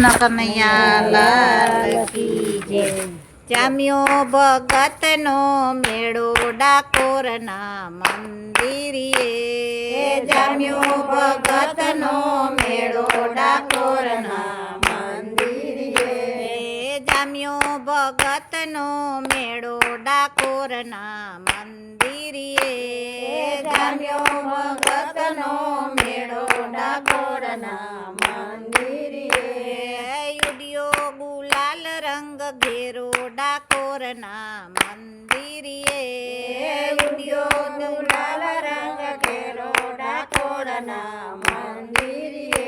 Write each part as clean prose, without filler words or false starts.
કૃષ્ણ કનૈયા લાલ કી જય। જામ્યો ભગતનો મેળો ડાકોરના મંદિરે, જામ્યો ભગતનો મેળો ડાકોરના મંદિરે, જામ્યો ભગતનો મેળો ડાકોરના મંદિરે, જામ્યો ભગતનો મેળો ડાકોરના મંદિરે, યુડિયો ગુલાલ રંગ ઘેરો ડાકોરના મંદિરે, ઉડ્યો ગુલાલ રંગ ઘેરો ડાકોરના મંદિરે,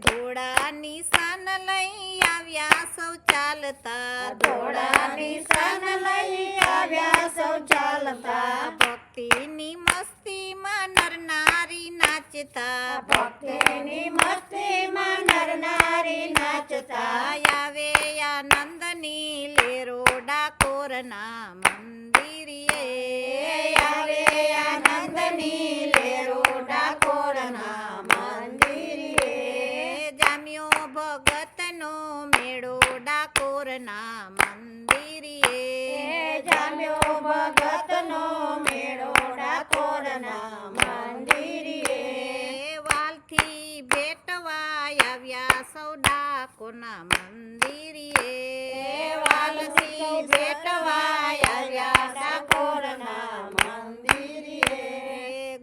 ધોળા નિશાન લઈ આવ્યા સૌ ચાલતા, ધોળા નિશાન લઈ આવ્યા સૌ ચાલતા, ભક્તિની મસ્તીમાં નર નારી નાચતા, ભક્તિની મસ્તીમાં નર નારી નાચતા, આવે આનંદની લેરો ડાકોરના મંદિરે, આવે આનંદની લેરો ડાકોરના મંદિરે, જામ્યો ભગતનો મેળો ડાકોરના મંદિરે, જામ્યો ભગતનો મેળો ડાકોરના મંદિરે, વાલથી ભેટવા આવ્યા સૌ ડાકોરના મંદિરે, વાલથી ભેટવા આવ્યા ડાકોરના મંદિરે,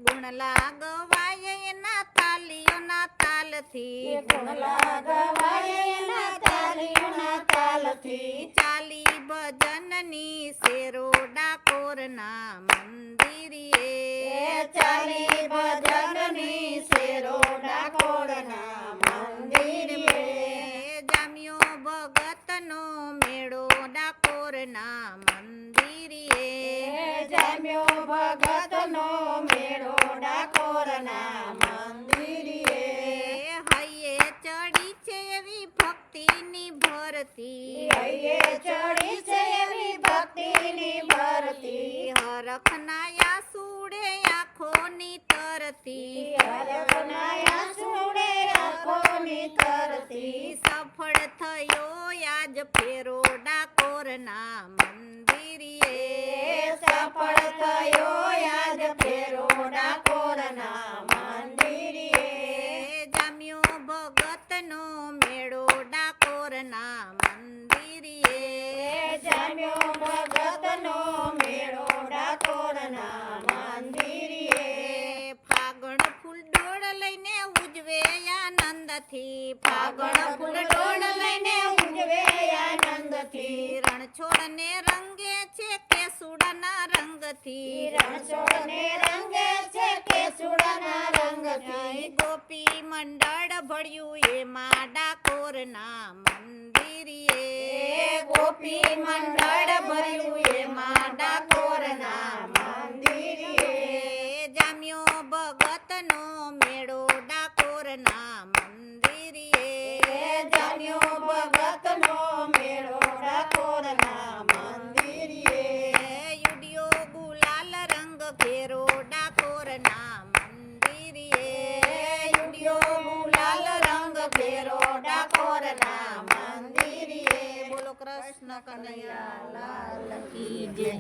ગુણ લાગવાય એના તાલીઓના તાલથી, ગુણલા ગવાય એના તાલીઓના તાલથી, ચાલી ભજનની શેરો ડાકોરના મંદિરે, ચાલી ભજનની શેરો ડાકોરના મંદિરે, જામ્યો ભગતનો મેળો ડાકોરના મંદિરે, જામ્યો ભગતનો મેળો ડાકોરના મંદિરે, હૈયે ચડી છે એવી ભક્તિની ભરતી, હૈયે ચડી છે એવી ભક્તિની ભરતી, હરખના સુડે આંખોની તરતી, હરખના સુડે આંખોની તરતી, સફળ થયો આજ ફેરો ડાકોરના મંદિરે, સફળ થયો આજ ફેરો ડાકોરના મંદિરે, જામ્યો ભગતનો મેળો ડાકોરના મંદિરે, જામ્યો ભગતનો મેળો ડાકોરના મંદિરે, ફાગણ ફૂલ ડોળ લઈને ઉજવે આનંદથી, ફાગણ ફૂલ ડોળ લઈને ઉજવે આનંદથી, રણછોડને રંગે છે કેસુડાના રંગથી, રણછોડને રંગે છે કેસુડાના રંગથી, ગોપી મંડળ ભળ્યું એમાં ડાકોરના મંદિરે, ગોપી મંડળ ભર્યું એમાં ડાકોરના મંદિરે, જામ્યો ભગતનો મેળો ડાકોરના મંદિરે, જામ્યો ભગતનો મેળો ડાકોરના મંદિરે, યુડિયો ગુલાલ રંગ ઘેરો ડાકોરના મંદિરે, યુડિયો ગુલાલ રંગ ઘેરો ડાકોરના મંદિરે, બોલો કૃષ્ણ કનૈયા લાલ કી જય।